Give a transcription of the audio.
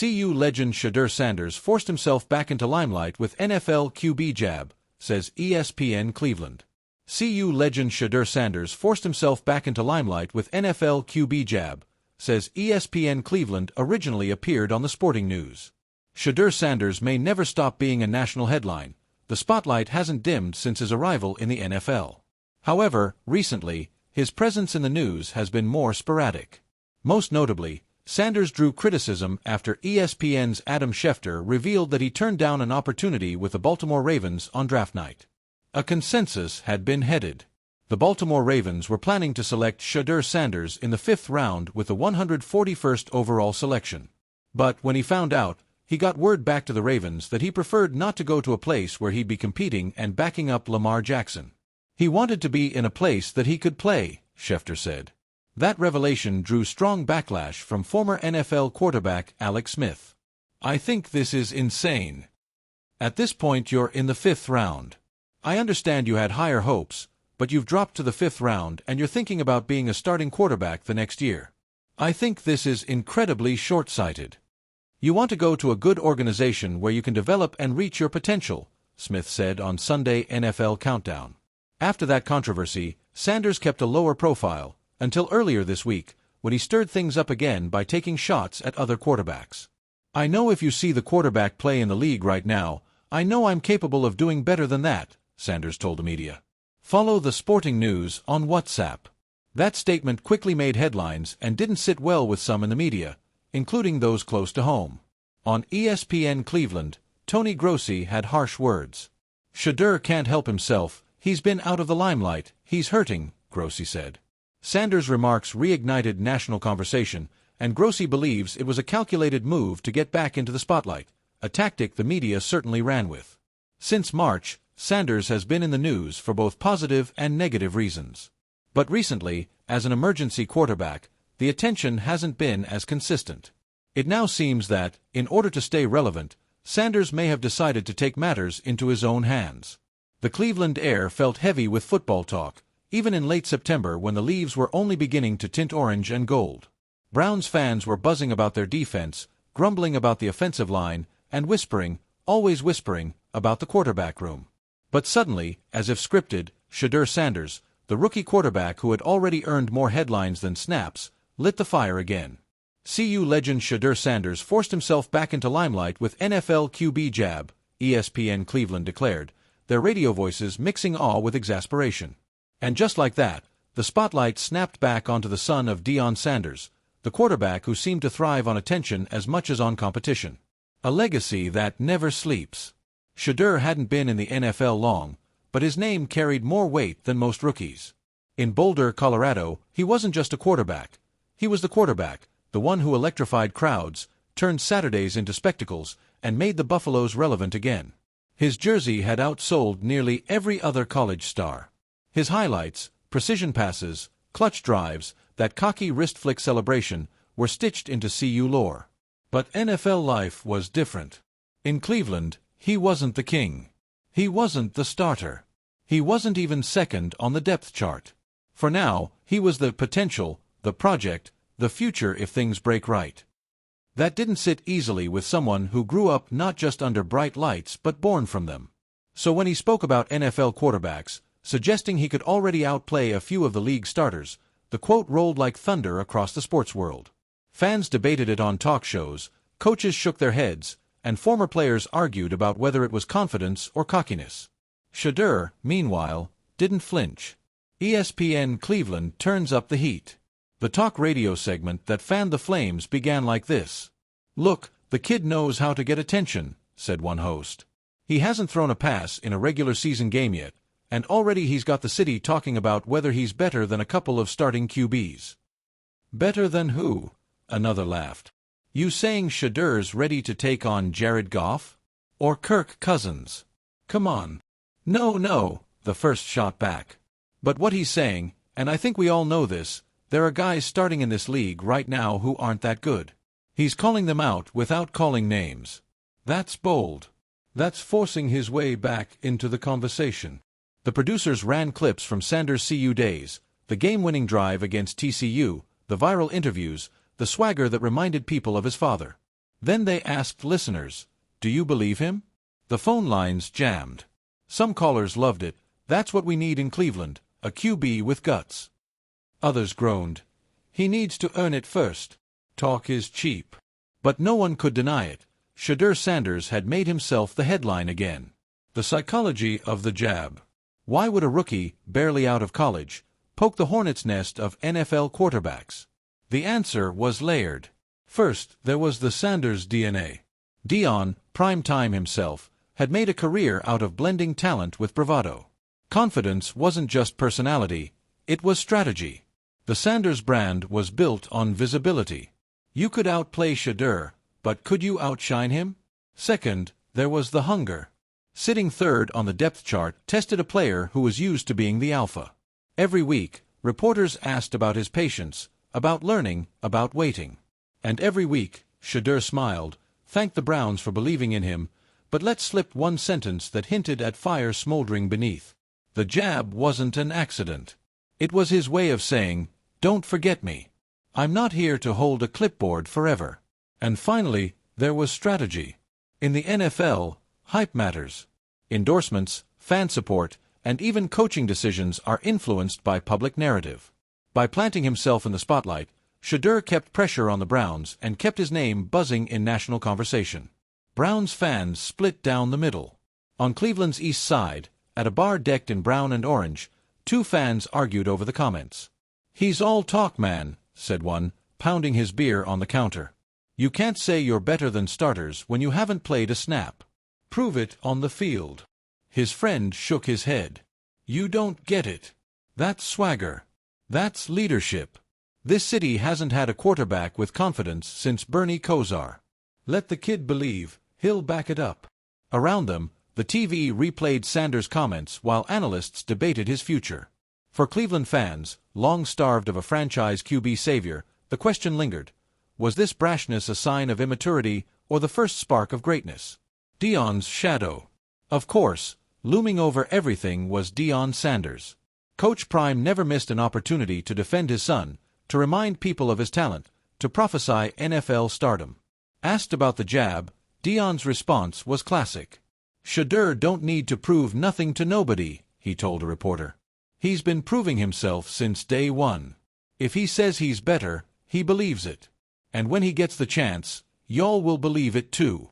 CU legend Shedeur Sanders forced himself back into limelight with NFL QB jab, says ESPN Cleveland. CU legend Shedeur Sanders forced himself back into limelight with NFL QB jab, says ESPN Cleveland originally appeared on the Sporting News. Shedeur Sanders may never stop being a national headline. The spotlight hasn't dimmed since his arrival in the NFL. However, recently, his presence in the news has been more sporadic. Most notably, Sanders drew criticism after ESPN's Adam Schefter revealed that he turned down an opportunity with the Baltimore Ravens on draft night. A consensus had been headed. The Baltimore Ravens were planning to select Shedeur Sanders in the 5th round with the 141st overall selection. But when he found out, he got word back to the Ravens that he preferred not to go to a place where he'd be competing and backing up Lamar Jackson. He wanted to be in a place that he could play, Schefter said. That revelation drew strong backlash from former NFL quarterback Alex Smith. "I think this is insane. At this point you're in the 5th round. I understand you had higher hopes, but you've dropped to the 5th round and you're thinking about being a starting quarterback the next year. I think this is incredibly short-sighted. You want to go to a good organization where you can develop and reach your potential," Smith said on Sunday NFL Countdown. After that controversy, Sanders kept a lower profile, until earlier this week, when he stirred things up again by taking shots at other quarterbacks. "I know if you see the quarterback play in the league right now, I know I'm capable of doing better than that," Sanders told the media. Follow the Sporting News on WhatsApp. That statement quickly made headlines and didn't sit well with some in the media, including those close to home. On ESPN Cleveland, Tony Grossi had harsh words. "Shedeur can't help himself, he's been out of the limelight, he's hurting," Grossi said. Sanders' remarks reignited national conversation, and Grossi believes it was a calculated move to get back into the spotlight, a tactic the media certainly ran with. Since March, Sanders has been in the news for both positive and negative reasons. But recently, as an emergency quarterback, the attention hasn't been as consistent. It now seems that, in order to stay relevant, Sanders may have decided to take matters into his own hands. The Cleveland air felt heavy with football talk, even in late September when the leaves were only beginning to tint orange and gold. Browns fans were buzzing about their defense, grumbling about the offensive line, and whispering, always whispering, about the quarterback room. But suddenly, as if scripted, Shedeur Sanders, the rookie quarterback who had already earned more headlines than snaps, lit the fire again. CU legend Shedeur Sanders forced himself back into limelight with NFL QB jab, ESPN Cleveland declared, their radio voices mixing awe with exasperation. And just like that, the spotlight snapped back onto the son of Deion Sanders, the quarterback who seemed to thrive on attention as much as on competition. A legacy that never sleeps. Shedeur hadn't been in the NFL long, but his name carried more weight than most rookies. In Boulder, Colorado, he wasn't just a quarterback. He was the quarterback, the one who electrified crowds, turned Saturdays into spectacles, and made the Buffaloes relevant again. His jersey had outsold nearly every other college star. His highlights, precision passes, clutch drives, that cocky wrist flick celebration, were stitched into CU lore. But NFL life was different. In Cleveland, he wasn't the king. He wasn't the starter. He wasn't even second on the depth chart. For now, he was the potential, the project, the future if things break right. That didn't sit easily with someone who grew up not just under bright lights but born from them. So when he spoke about NFL quarterbacks, suggesting he could already outplay a few of the league starters, the quote rolled like thunder across the sports world. Fans debated it on talk shows, coaches shook their heads, and former players argued about whether it was confidence or cockiness. Shedeur, meanwhile, didn't flinch. ESPN Cleveland turns up the heat. The talk radio segment that fanned the flames began like this. "Look, the kid knows how to get attention," said one host. "He hasn't thrown a pass in a regular season game yet, and already he's got the city talking about whether he's better than a couple of starting QBs. "Better than who?" Another laughed. "You saying Shedeur's ready to take on Jared Goff? Or Kirk Cousins? Come on." No, the first shot back. "But what he's saying, and I think we all know this, there are guys starting in this league right now who aren't that good. He's calling them out without calling names. That's bold. That's forcing his way back into the conversation." The producers ran clips from Sanders' CU days, the game-winning drive against TCU, the viral interviews, the swagger that reminded people of his father. Then they asked listeners, "Do you believe him?" The phone lines jammed. Some callers loved it. "That's what we need in Cleveland, a QB with guts." Others groaned, "He needs to earn it first. Talk is cheap." But no one could deny it. Shedeur Sanders had made himself the headline again. The psychology of the jab. Why would a rookie, barely out of college, poke the hornet's nest of NFL quarterbacks? The answer was layered. First, there was the Sanders DNA. Deion, primetime himself, had made a career out of blending talent with bravado. Confidence wasn't just personality, it was strategy. The Sanders brand was built on visibility. You could outplay Shedeur, but could you outshine him? Second, there was the hunger. Sitting third on the depth chart tested a player who was used to being the alpha. Every week, reporters asked about his patience, about learning, about waiting. And every week, Shedeur smiled, thanked the Browns for believing in him, but let slip one sentence that hinted at fire smoldering beneath. The jab wasn't an accident. It was his way of saying, "Don't forget me. I'm not here to hold a clipboard forever." And finally, there was strategy. In the NFL, hype matters. Endorsements, fan support, and even coaching decisions are influenced by public narrative. By planting himself in the spotlight, Shedeur kept pressure on the Browns and kept his name buzzing in national conversation. Browns fans split down the middle. On Cleveland's east side, at a bar decked in brown and orange, two fans argued over the comments. "He's all talk, man," said one, pounding his beer on the counter. "You can't say you're better than starters when you haven't played a snap. Prove it on the field." His friend shook his head. "You don't get it. That's swagger. That's leadership. This city hasn't had a quarterback with confidence since Bernie Kosar. Let the kid believe, he'll back it up." Around them, the TV replayed Sanders' comments while analysts debated his future. For Cleveland fans, long starved of a franchise QB savior, the question lingered. Was this brashness a sign of immaturity or the first spark of greatness? Deion's shadow. Of course, looming over everything was Deion Sanders. Coach Prime never missed an opportunity to defend his son, to remind people of his talent, to prophesy NFL stardom. Asked about the jab, Deion's response was classic. "Shedeur don't need to prove nothing to nobody," he told a reporter. "He's been proving himself since day one. If he says he's better, he believes it. And when he gets the chance, y'all will believe it too."